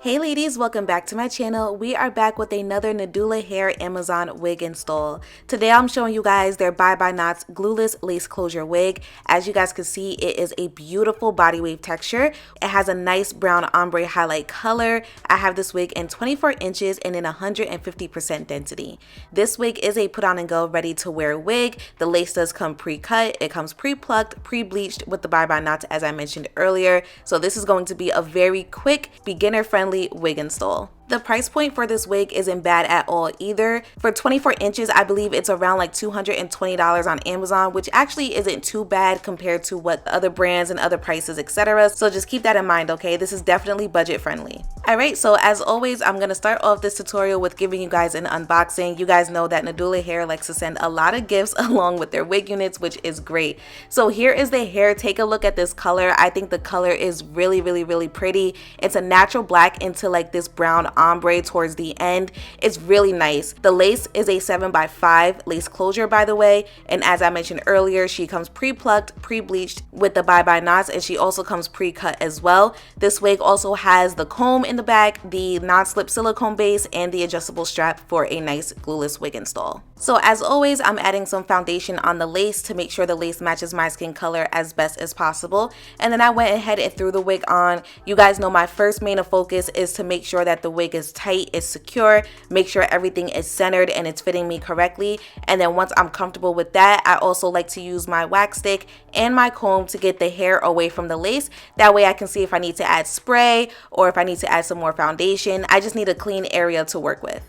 Hey ladies, welcome back to my channel. We are back with another Nadula hair Amazon wig install. Today I'm showing you guys their Bye Bye Knots glueless lace closure wig. As you guys can see, it is a beautiful body wave texture. It has a nice brown ombre highlight color. I have this wig in 24 inches and in 150% density. This wig is a put on and go ready to wear wig. The lace does come pre-cut. It comes pre-plucked, pre-bleached with the Bye Bye Knots as I mentioned earlier. So this is going to be a very quick, beginner friendly wig install. The price point for this wig isn't bad at all either. For 24 inches, I believe it's around like $220 on Amazon, which actually isn't too bad compared to what other brands and other prices, etc. So just keep that in mind, okay? This is definitely budget friendly. Alright, so as always, I'm going to start off this tutorial with giving you guys an unboxing. You guys know that Nadula Hair likes to send a lot of gifts along with their wig units, which is great. So here is the hair. Take a look at this color. I think the color is really pretty. It's a natural black into like this brown ombre towards the end. It's really nice. The lace is a 7x5 lace closure, by the way, and as I mentioned earlier, she comes pre-plucked, pre-bleached with the Bye Bye Knots, and she also comes pre-cut as well. This wig also has the comb in the back, the non-slip silicone base, and the adjustable strap for a nice glueless wig install. So as always, I'm adding some foundation on the lace to make sure the lace matches my skin color as best as possible, and then I went ahead and threw the wig on. You guys know my first main of focus is to make sure that the wig is tight, it's secure, make sure everything is centered and it's fitting me correctly. And then once I'm comfortable with that, I also like to use my wax stick and my comb to get the hair away from the lace. That way I can see if I need to add spray or if I need to add some more foundation. I just need a clean area to work with.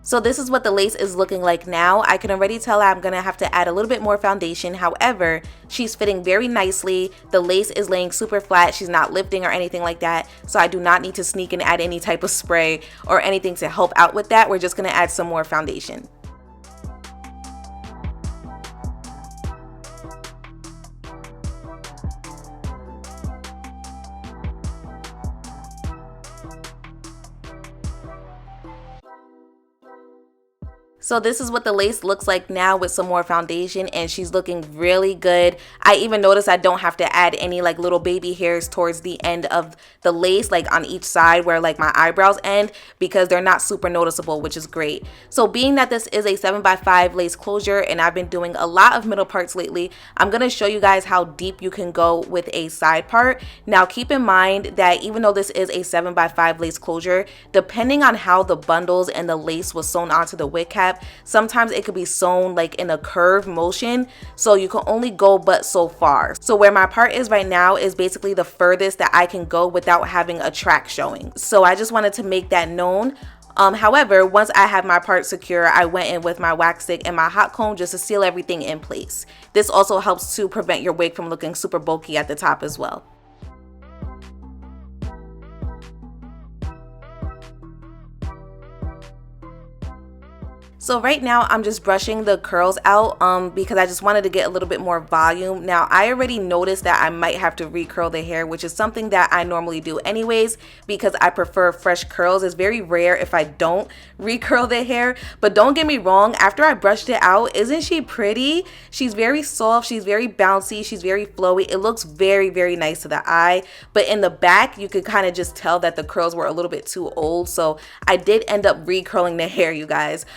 So this is what the lace is looking like now. I can already tell I'm gonna have to add a little bit more foundation. However, she's fitting very nicely. The lace is laying super flat. She's not lifting or anything like that. So I do not need to sneak and add any type of spray or anything to help out with that. We're just gonna add some more foundation. So this is what the lace looks like now with some more foundation, and she's looking really good. I even noticed I don't have to add any like little baby hairs towards the end of the lace, like on each side where like my eyebrows end, because they're not super noticeable, which is great. So being that this is a 7x5 lace closure and I've been doing a lot of middle parts lately, I'm going to show you guys how deep you can go with a side part. Now keep in mind that even though this is a 7x5 lace closure, depending on how the bundles and the lace was sewn onto the wig cap, sometimes it could be sewn like in a curve motion, so you can only go but so far. So where my part is right now is basically the furthest that I can go without having a track showing. So I just wanted to make that known. However, once I have my part secure, I went in with my wax stick and my hot comb just to seal everything in place. This also helps to prevent your wig from looking super bulky at the top as well. So right now I'm just brushing the curls out because I just wanted to get a little bit more volume. Now I already noticed that I might have to recurl the hair, which is something that I normally do anyways because I prefer fresh curls. It's very rare if I don't recurl the hair, but don't get me wrong, after I brushed it out, isn't she pretty? She's very soft, she's very bouncy, she's very flowy. It looks very nice to the eye, but in the back you could kind of just tell that the curls were a little bit too old, so I did end up recurling the hair, you guys.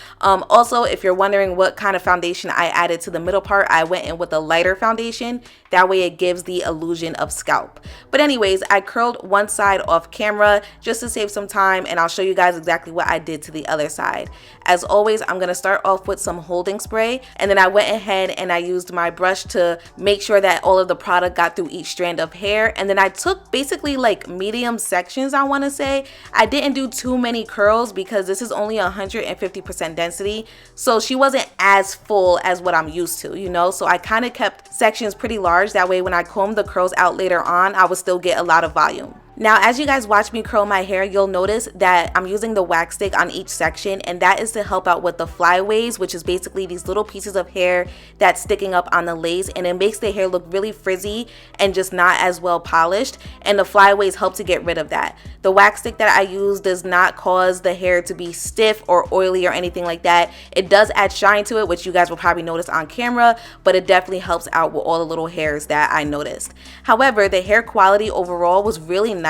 Also, if you're wondering what kind of foundation I added to the middle part, I went in with a lighter foundation. That way it gives the illusion of scalp. But anyways, I curled one side off camera just to save some time, and I'll show you guys exactly what I did to the other side. As always, I'm going to start off with some holding spray, and then I went ahead and I used my brush to make sure that all of the product got through each strand of hair. And then I took basically like medium sections, I want to say. I didn't do too many curls because this is only 150% density, so she wasn't as full as what I'm used to, you know. So I kind of kept sections pretty large. That way when I comb the curls out later on, I would still get a lot of volume. Now, as you guys watch me curl my hair, you'll notice that I'm using the wax stick on each section, and that is to help out with the flyaways, which is basically these little pieces of hair that's sticking up on the lace, and it makes the hair look really frizzy and just not as well polished, and the flyaways help to get rid of that. The wax stick that I use does not cause the hair to be stiff or oily or anything like that. It does add shine to it, which you guys will probably notice on camera, but it definitely helps out with all the little hairs that I noticed. However, the hair quality overall was really nice.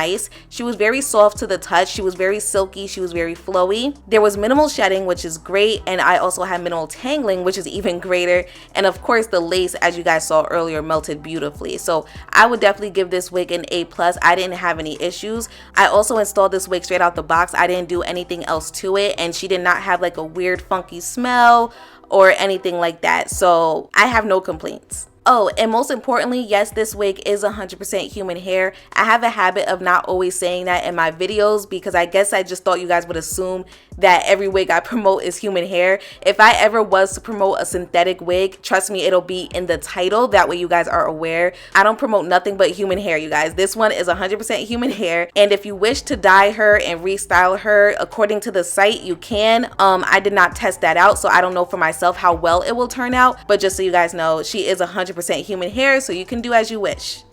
She was very soft to the touch. She was very silky. She was very flowy. There was minimal shedding, which is great, and I also had minimal tangling, which is even greater. And of course, the lace, as you guys saw earlier, melted beautifully. So I would definitely give this wig an A+. I didn't have any issues. I also installed this wig straight out the box. I didn't do anything else to it, and she did not have like a weird funky smell or anything like that. So I have no complaints. Oh, and most importantly, yes, this wig is 100% human hair. I have a habit of not always saying that in my videos because I guess I just thought you guys would assume that every wig I promote is human hair. If I ever was to promote a synthetic wig, trust me, it'll be in the title. That way you guys are aware. I don't promote nothing but human hair, you guys. This one is 100% human hair. And if you wish to dye her and restyle her according to the site, you can. I did not test that out, so I don't know for myself how well it will turn out. But just so you guys know, she is 100% human hair, so you can do as you wish.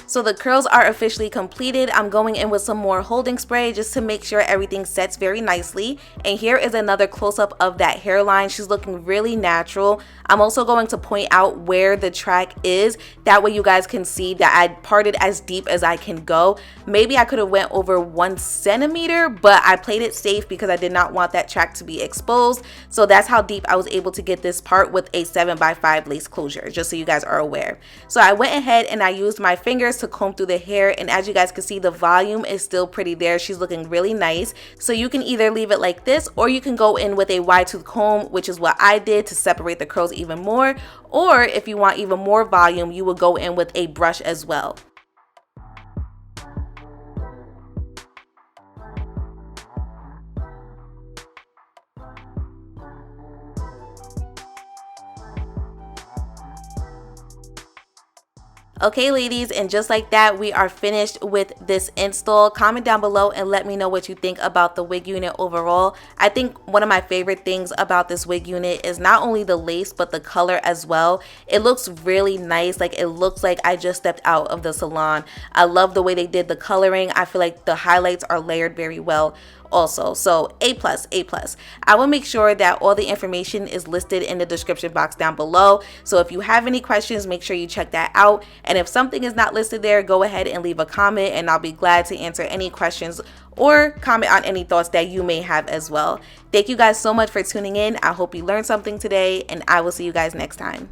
So the curls are officially completed. I'm going in with some more holding spray just to make sure everything sets very nicely. And here is another close-up of that hairline. She's looking really natural. I'm also going to point out where the track is. That way you guys can see that I parted as deep as I can go. Maybe I could have went over 1 centimeter, but I played it safe because I did not want that track to be exposed. So that's how deep I was able to get this part with a 7x5 lace closure, just so you guys are aware. So I went ahead and I used my fingers to comb through the hair, and as you guys can see, the volume is still pretty there. She's looking really nice. So you can either leave it like this, or you can go in with a wide tooth comb, which is what I did to separate the curls even more. Or if you want even more volume, you would go in with a brush as well. Okay, ladies, and just like that, we are finished with this install. Comment down below and let me know what you think about the wig unit overall. I think one of my favorite things about this wig unit is not only the lace, but the color as well. It looks really nice. Like, it looks like I just stepped out of the salon. I love the way they did the coloring. I feel like the highlights are layered very well also. So A+. I will make sure that all the information is listed in the description box down below. So if you have any questions, make sure you check that out. And if something is not listed there, go ahead and leave a comment and I'll be glad to answer any questions or comment on any thoughts that you may have as well. Thank you guys so much for tuning in. I hope you learned something today, and I will see you guys next time.